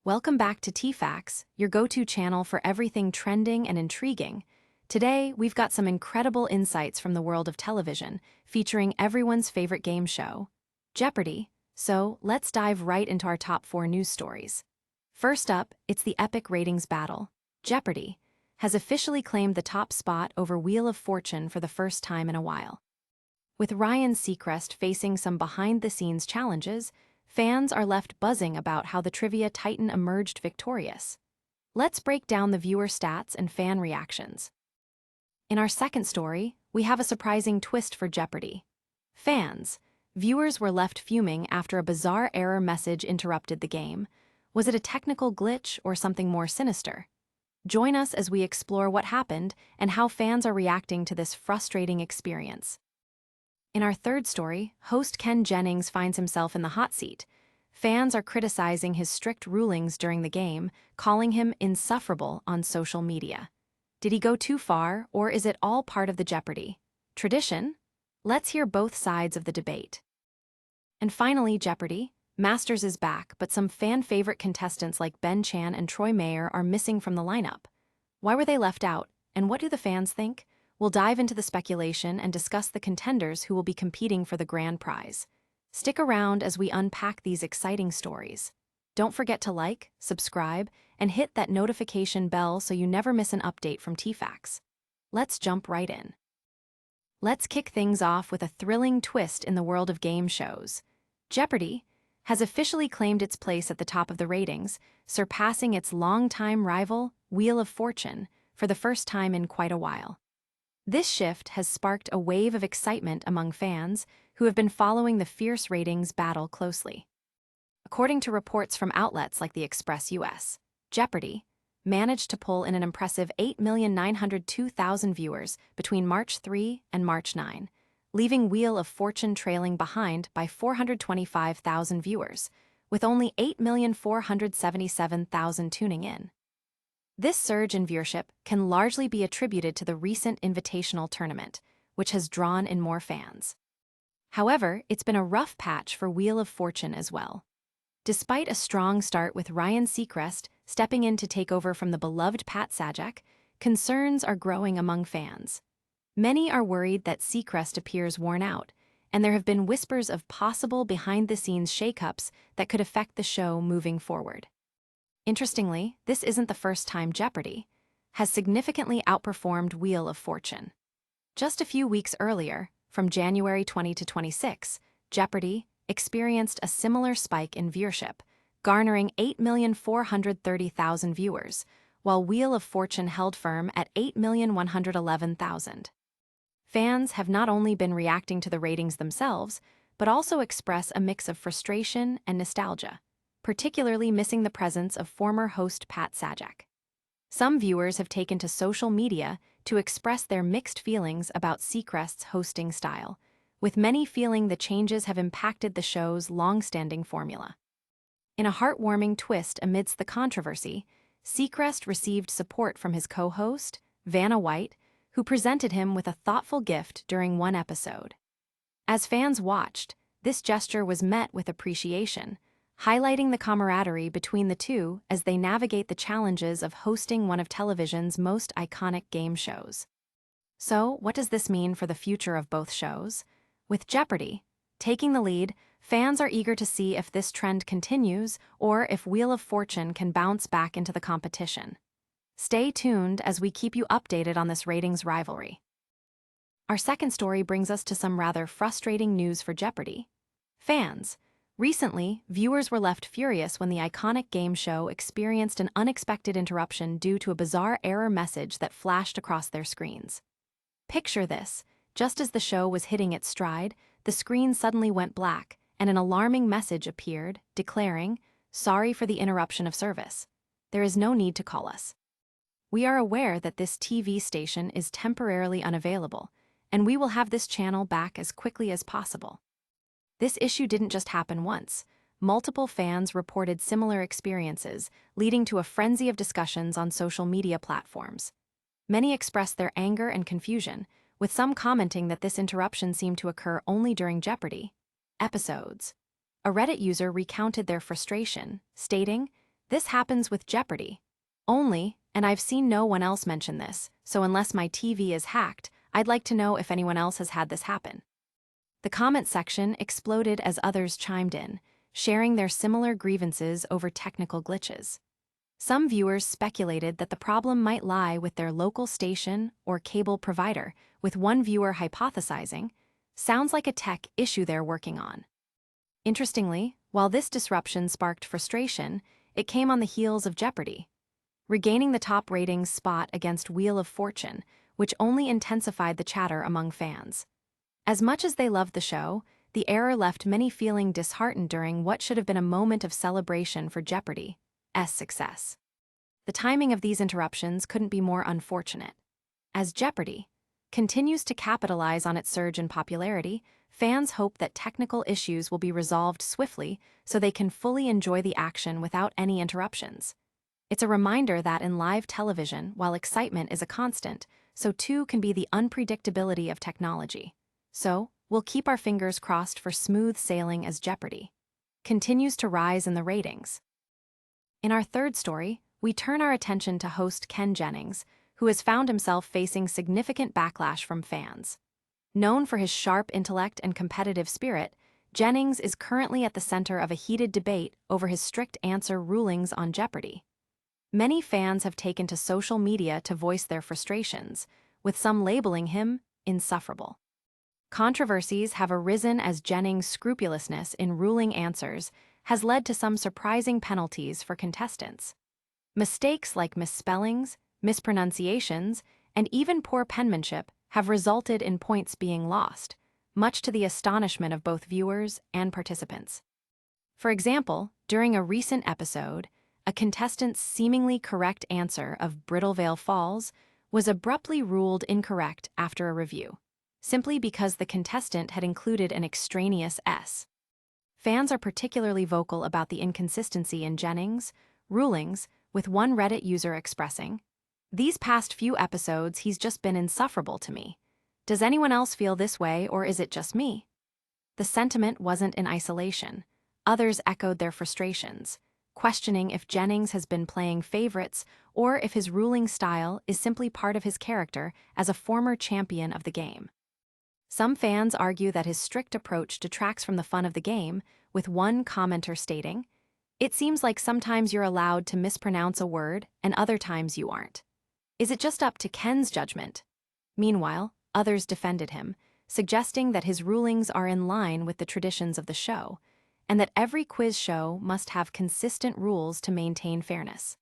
Welcome back to TFacts, your go-to channel for everything trending and intriguing. Today, we've got some incredible insights from the world of television, featuring everyone's favorite game show, Jeopardy! So, let's dive right into our top 4 news stories. First up, it's the epic ratings battle. Jeopardy! Has officially claimed the top spot over Wheel of Fortune for the first time in a while. With Ryan Seacrest facing some behind-the-scenes challenges, fans are left buzzing about how the trivia titan emerged victorious. Let's break down the viewer stats and fan reactions. In our second story, we have a surprising twist for Jeopardy! Viewers were left fuming after a bizarre error message interrupted the game. Was it a technical glitch or something more sinister? Join us as we explore what happened and how fans are reacting to this frustrating experience. In our third story, host Ken Jennings finds himself in the hot seat. Fans are criticizing his strict rulings during the game, calling him insufferable on social media. Did he go too far, or is it all part of the Jeopardy! Tradition? Let's hear both sides of the debate. And finally, Jeopardy! Masters is back, but some fan-favorite contestants like Ben Chan and Troy Meyer are missing from the lineup. Why were they left out, and what do the fans think? We'll dive into the speculation and discuss the contenders who will be competing for the grand prize. Stick around as we unpack these exciting stories. Don't forget to like, subscribe, and hit that notification bell so you never miss an update from TFacts. Let's jump right in. Let's kick things off with a thrilling twist in the world of game shows. Jeopardy! Has officially claimed its place at the top of the ratings, surpassing its longtime rival, Wheel of Fortune, for the first time in quite a while. This shift has sparked a wave of excitement among fans who have been following the fierce ratings battle closely. According to reports from outlets like the Express US, Jeopardy! Managed to pull in an impressive 8,902,000 viewers between March 3 and March 9, leaving Wheel of Fortune trailing behind by 425,000 viewers, with only 8,477,000 tuning in. This surge in viewership can largely be attributed to the recent invitational tournament, which has drawn in more fans. However, it's been a rough patch for Wheel of Fortune as well. Despite a strong start with Ryan Seacrest stepping in to take over from the beloved Pat Sajak, concerns are growing among fans. Many are worried that Seacrest appears worn out, and there have been whispers of possible behind-the-scenes shakeups that could affect the show moving forward. Interestingly, this isn't the first time Jeopardy! Has significantly outperformed Wheel of Fortune. Just a few weeks earlier, from January 20 to 26, Jeopardy! Experienced a similar spike in viewership, garnering 8,430,000 viewers, while Wheel of Fortune held firm at 8,111,000. Fans have not only been reacting to the ratings themselves, but also express a mix of frustration and nostalgia, particularly missing the presence of former host Pat Sajak. Some viewers have taken to social media to express their mixed feelings about Seacrest's hosting style, with many feeling the changes have impacted the show's long-standing formula. In a heartwarming twist amidst the controversy, Seacrest received support from his co-host, Vanna White, who presented him with a thoughtful gift during one episode. As fans watched, this gesture was met with appreciation, highlighting the camaraderie between the two as they navigate the challenges of hosting one of television's most iconic game shows. So, what does this mean for the future of both shows? With Jeopardy! Taking the lead, fans are eager to see if this trend continues or if Wheel of Fortune can bounce back into the competition. Stay tuned as we keep you updated on this ratings rivalry. Our second story brings us to some rather frustrating news for Jeopardy! Fans. Recently, viewers were left furious when the iconic game show experienced an unexpected interruption due to a bizarre error message that flashed across their screens. Picture this: just as the show was hitting its stride, the screen suddenly went black, and an alarming message appeared, declaring, "Sorry for the interruption of service. There is no need to call us. We are aware that this TV station is temporarily unavailable, and we will have this channel back as quickly as possible." This issue didn't just happen once. Multiple fans reported similar experiences, leading to a frenzy of discussions on social media platforms. Many expressed their anger and confusion, with some commenting that this interruption seemed to occur only during Jeopardy! Episodes. A Reddit user recounted their frustration, stating, This happens with Jeopardy. Only, and I've seen no one else mention this, so unless my TV is hacked, I'd like to know if anyone else has had this happen. The comment section exploded as others chimed in, sharing their similar grievances over technical glitches. Some viewers speculated that the problem might lie with their local station or cable provider, with one viewer hypothesizing, "Sounds like a tech issue they're working on." Interestingly, while this disruption sparked frustration, it came on the heels of Jeopardy, regaining the top ratings spot against Wheel of Fortune, which only intensified the chatter among fans. As much as they loved the show, the error left many feeling disheartened during what should have been a moment of celebration for Jeopardy's success. The timing of these interruptions couldn't be more unfortunate. As Jeopardy continues to capitalize on its surge in popularity, fans hope that technical issues will be resolved swiftly so they can fully enjoy the action without any interruptions. It's a reminder that in live television, while excitement is a constant, so too can be the unpredictability of technology. So, we'll keep our fingers crossed for smooth sailing as Jeopardy continues to rise in the ratings. In our third story, we turn our attention to host Ken Jennings, who has found himself facing significant backlash from fans. Known for his sharp intellect and competitive spirit, Jennings is currently at the center of a heated debate over his strict answer rulings on Jeopardy. Many fans have taken to social media to voice their frustrations, with some labeling him insufferable. Controversies have arisen as Jennings' scrupulousness in ruling answers has led to some surprising penalties for contestants. Mistakes like misspellings, mispronunciations, and even poor penmanship have resulted in points being lost, much to the astonishment of both viewers and participants. For example, during a recent episode, a contestant's seemingly correct answer of Brittlevale Falls was abruptly ruled incorrect after a review, simply because the contestant had included an extraneous S. Fans are particularly vocal about the inconsistency in Jennings' rulings, with one Reddit user expressing, "These past few episodes he's just been insufferable to me. Does anyone else feel this way, or is it just me?" The sentiment wasn't in isolation. Others echoed their frustrations, questioning if Jennings has been playing favorites or if his ruling style is simply part of his character as a former champion of the game. Some fans argue that his strict approach detracts from the fun of the game, with one commenter stating, "It seems like sometimes you're allowed to mispronounce a word and other times you aren't. Is it just up to Ken's judgment?" Meanwhile, others defended him, suggesting that his rulings are in line with the traditions of the show, and that every quiz show must have consistent rules to maintain fairness.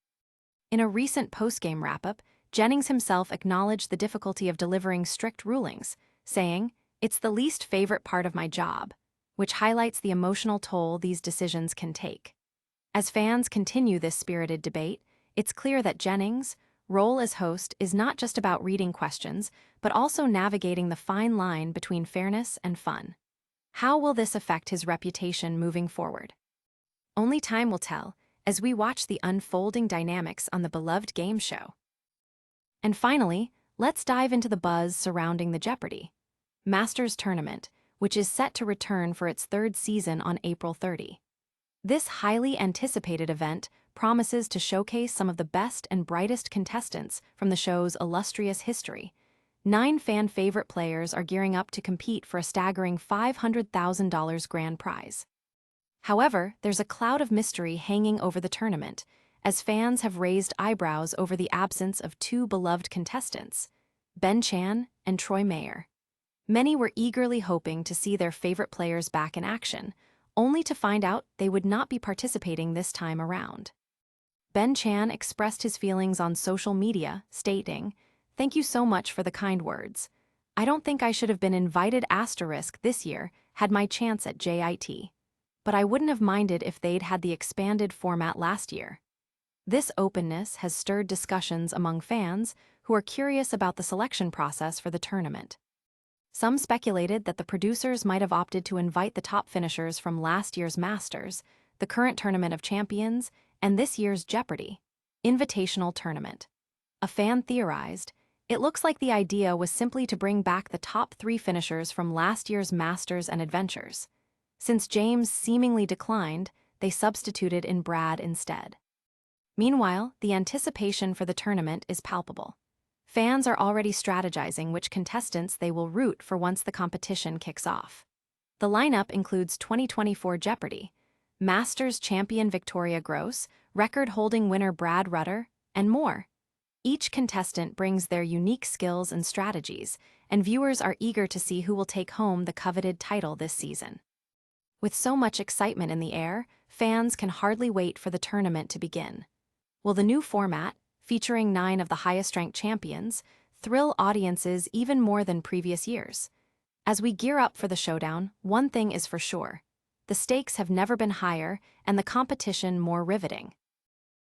In a recent post-game wrap-up, Jennings himself acknowledged the difficulty of delivering strict rulings, saying, "It's the least favorite part of my job," which highlights the emotional toll these decisions can take. As fans continue this spirited debate, it's clear that Jennings' role as host is not just about reading questions, but also navigating the fine line between fairness and fun. How will this affect his reputation moving forward? Only time will tell as we watch the unfolding dynamics on the beloved game show. And finally, let's dive into the buzz surrounding the Jeopardy! Masters tournament, which is set to return for its third season on April 30. This highly anticipated event promises to showcase some of the best and brightest contestants from the show's illustrious history. 9 fan-favorite players are gearing up to compete for a staggering $500,000 grand prize. However, there's a cloud of mystery hanging over the tournament, as fans have raised eyebrows over the absence of 2 beloved contestants, Ben Chan and Troy Meyer. Many were eagerly hoping to see their favorite players back in action, only to find out they would not be participating this time around. Ben Chan expressed his feelings on social media, stating, "Thank you so much for the kind words. I don't think I should have been invited * this year had my chance at JIT. But I wouldn't have minded if they'd had the expanded format last year." This openness has stirred discussions among fans who are curious about the selection process for the tournament. Some speculated that the producers might have opted to invite the top finishers from last year's Masters, the current Tournament of Champions, and this year's Jeopardy! Invitational Tournament. A fan theorized, it looks like the idea was simply to bring back the top 3 finishers from last year's Masters and Adventures. Since James seemingly declined, they substituted in Brad instead. Meanwhile, the anticipation for the tournament is palpable. Fans are already strategizing which contestants they will root for once the competition kicks off. The lineup includes 2024 Jeopardy, Masters champion Victoria Gross, record-holding winner Brad Rutter, and more. Each contestant brings their unique skills and strategies, and viewers are eager to see who will take home the coveted title this season. With so much excitement in the air, fans can hardly wait for the tournament to begin. Will the new format, featuring 9 of the highest-ranked champions, thrill audiences even more than previous years? As we gear up for the showdown, one thing is for sure. The stakes have never been higher and the competition more riveting.